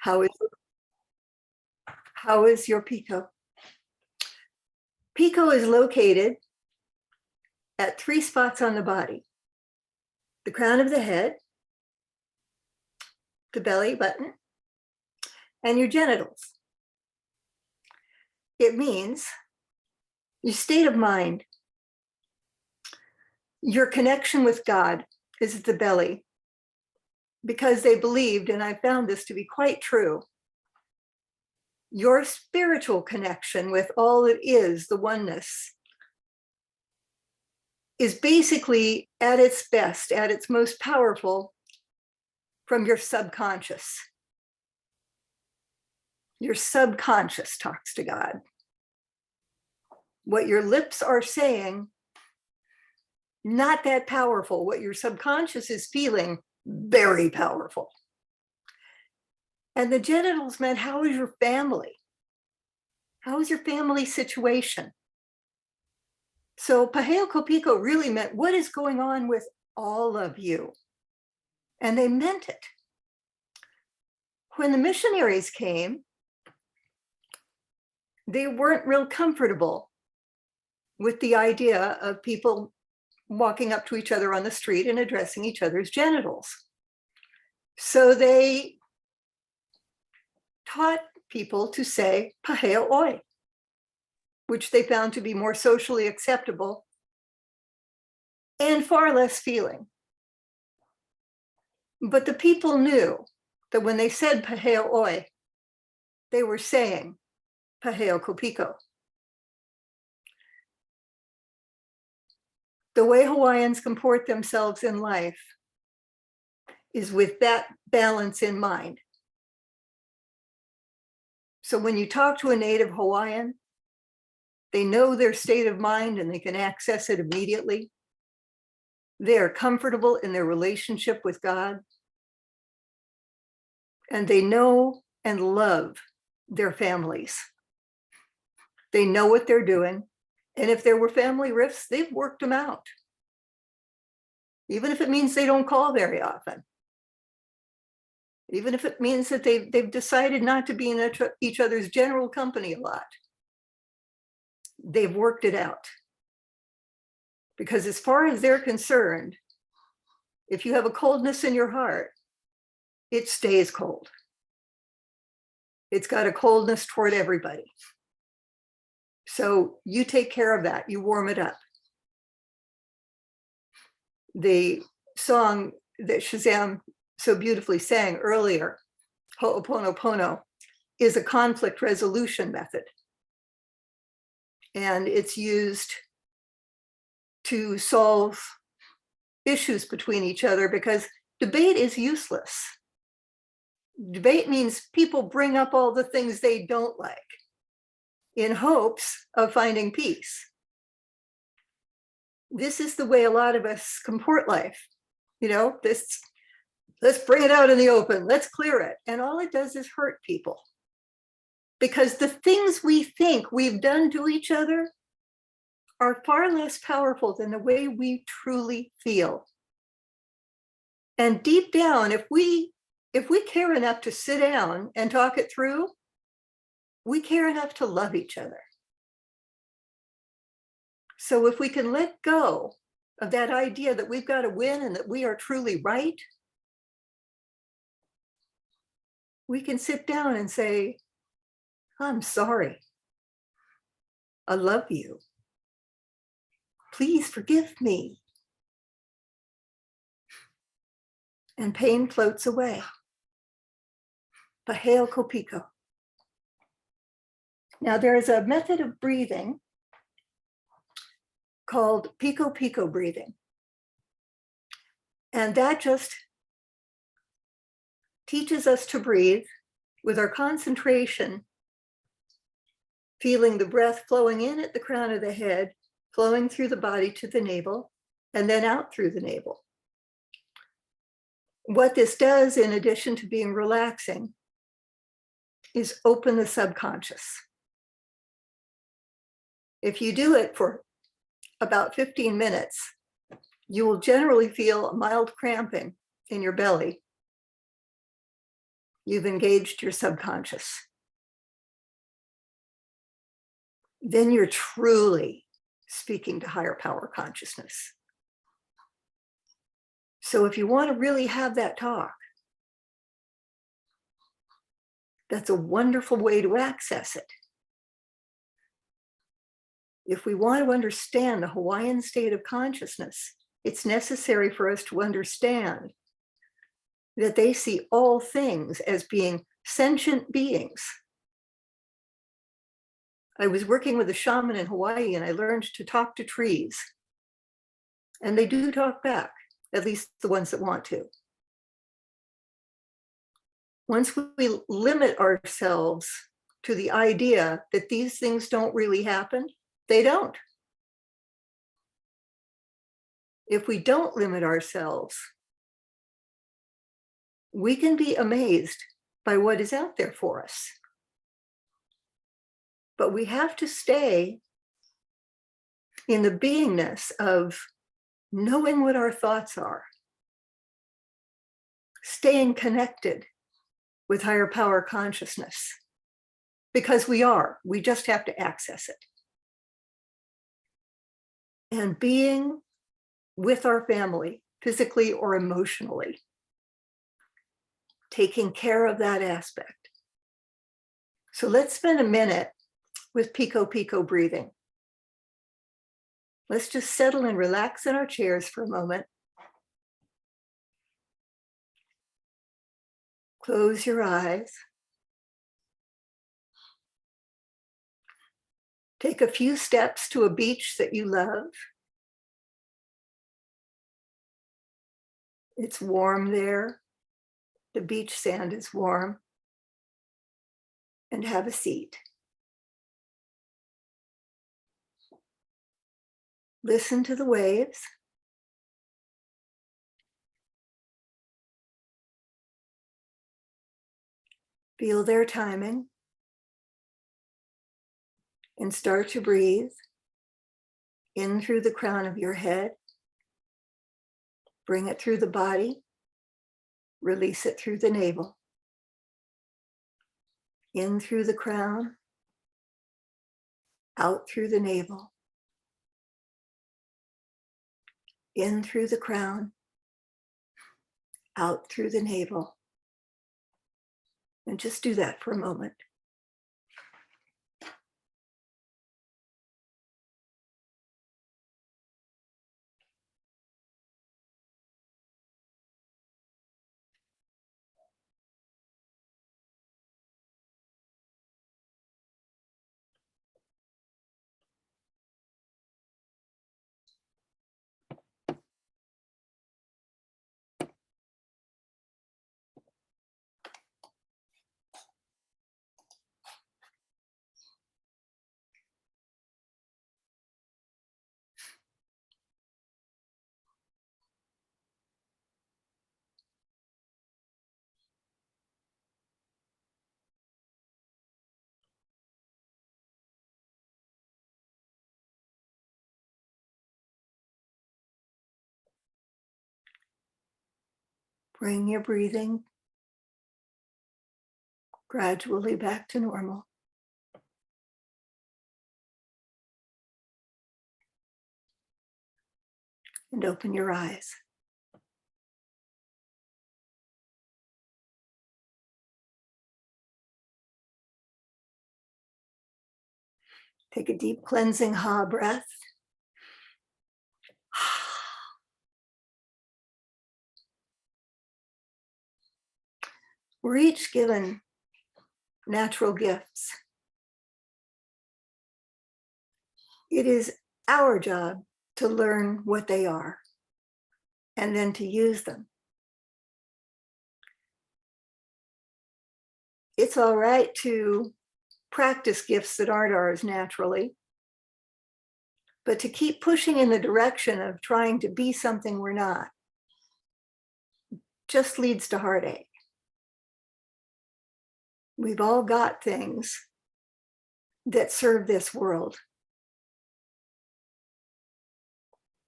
How is your pico? Pico is located at 3 spots on the body: the crown of the head, the belly button, and your genitals. It means your state of mind, your connection with God is at the belly, because they believed, and I found this to be quite true, your spiritual connection with all that is, the oneness, is basically at its best, at its most powerful, from your subconscious. Your subconscious talks to God. What your lips are saying, not that powerful. What your subconscious is feeling, very powerful. And the genitals meant, how is your family? How is your family situation? So Paheo Kopiko really meant, what is going on with all of you? And they meant it. When the missionaries came, they weren't real comfortable with the idea of people walking up to each other on the street and addressing each other's genitals. So they taught people to say Paheo Oi, which they found to be more socially acceptable and far less feeling. But the people knew that when they said Paheo Oi, they were saying Paheo Kopiko. The way Hawaiians comport themselves in life is with that balance in mind. So when you talk to a native Hawaiian, they know their state of mind and they can access it immediately. They are comfortable in their relationship with God. And they know and love their families. They know what they're doing. And if there were family rifts, they've worked them out. Even if it means they don't call very often. Even if it means that they've decided not to be in each other's general company a lot. They've worked it out. Because as far as they're concerned, if you have a coldness in your heart, it stays cold. It's got a coldness toward everybody. So you take care of that, you warm it up. The song that Shazam so beautifully sang earlier, Ho'oponopono, is a conflict resolution method. And it's used to solve issues between each other because debate is useless. Debate means people bring up all the things they don't like in hopes of finding peace. This is the way a lot of us comport life. You know, let's bring it out in the open, let's clear it. And all it does is hurt people. Because the things we think we've done to each other are far less powerful than the way we truly feel. And deep down, if we care enough to sit down and talk it through, we care enough to love each other. So if we can let go of that idea that we've got to win and that we are truly right, we can sit down and say, I'm sorry. I love you. Please forgive me. And pain floats away. Paheo Kopiko. Now there is a method of breathing called Piko Piko breathing. And that just teaches us to breathe with our concentration, feeling the breath flowing in at the crown of the head, flowing through the body to the navel, and then out through the navel. What this does, in addition to being relaxing, is open the subconscious. If you do it for about 15 minutes, you will generally feel a mild cramping in your belly. you've engaged your subconscious. Then you're truly speaking to higher power consciousness. So if you want to really have that talk, that's a wonderful way to access it. If we want to understand the Hawaiian state of consciousness, it's necessary for us to understand that they see all things as being sentient beings. I was working with a shaman in Hawaii and I learned to talk to trees. And they do talk back, at least the ones that want to. Once we limit ourselves to the idea that these things don't really happen, they don't. If we don't limit ourselves, we can be amazed by what is out there for us. But we have to stay in the beingness of knowing what our thoughts are, staying connected with higher power consciousness, because we just have to access it. And being with our family, physically or emotionally, taking care of that aspect. So let's spend a minute with Pico Pico breathing. Let's just settle and relax in our chairs for a moment. Close your eyes. Take a few steps to a beach that you love. It's warm there. The beach sand is warm. And have a seat. Listen to the waves. Feel their timing. And start to breathe in through the crown of your head. Bring it through the body. Release it through the navel. In through the crown. Out through the navel. In through the crown. Out through the navel. And just do that for a moment. Bring your breathing gradually back to normal. And open your eyes. Take a deep cleansing ha breath. We're each given natural gifts. It is our job to learn what they are and then to use them. It's all right to practice gifts that aren't ours naturally, but to keep pushing in the direction of trying to be something we're not just leads to heartache. We've all got things that serve this world.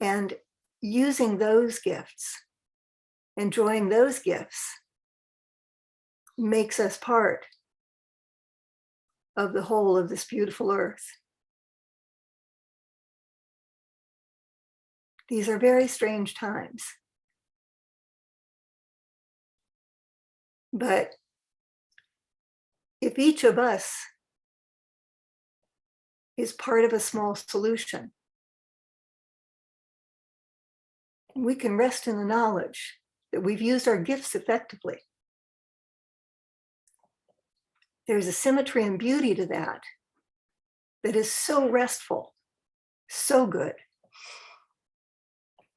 And using those gifts, enjoying those gifts, makes us part of the whole of this beautiful earth. These are very strange times. But if each of us is part of a small solution, we can rest in the knowledge that we've used our gifts effectively. There's a symmetry and beauty to that that is so restful, so good,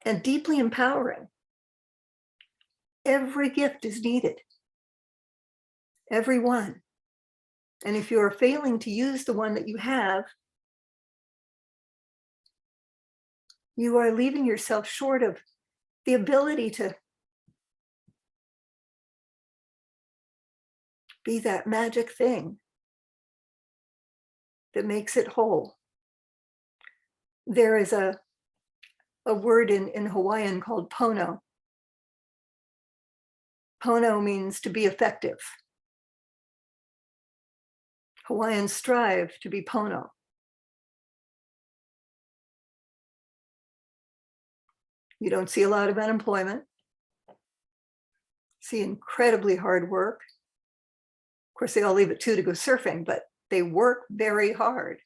and deeply empowering. Every gift is needed, every one. And if you are failing to use the one that you have, you are leaving yourself short of the ability to be that magic thing that makes it whole. There is a word in Hawaiian called pono. Pono means to be effective. Hawaiians strive to be pono. You don't see a lot of unemployment. See incredibly hard work. Of course, they all leave at 2 to go surfing, but they work very hard.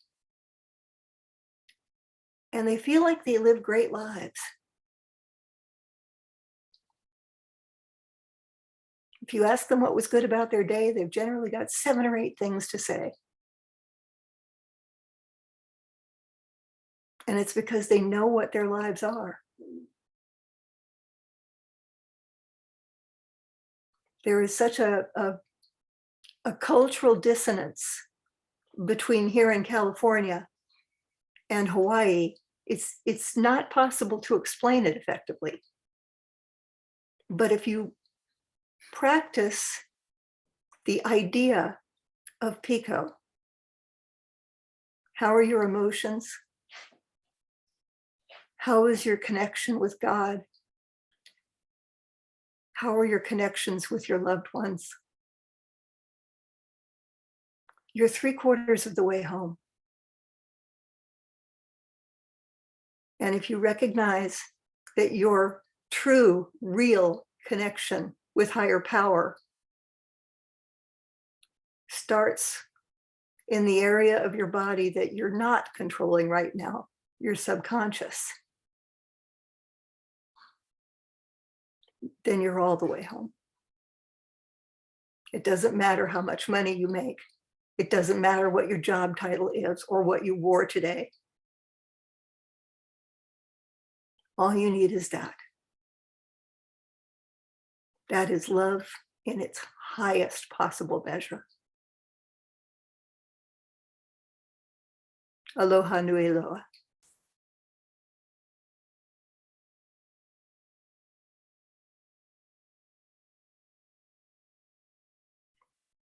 And they feel like they live great lives. If you ask them what was good about their day, they've generally got 7 or 8 things to say. And it's because they know what their lives are. There is such a cultural dissonance between here in California and Hawaii. It's not possible to explain it effectively. But if you practice the idea of Pico, how are your emotions? How is your connection with God? How are your connections with your loved ones? You're 3/4 of the way home. And if you recognize that your true, real connection with higher power starts in the area of your body that you're not controlling right now, your subconscious, then you're all the way home. It doesn't matter how much money you make. It doesn't matter what your job title is or what you wore today. All you need is that. That is love in its highest possible measure. Aloha nui loa.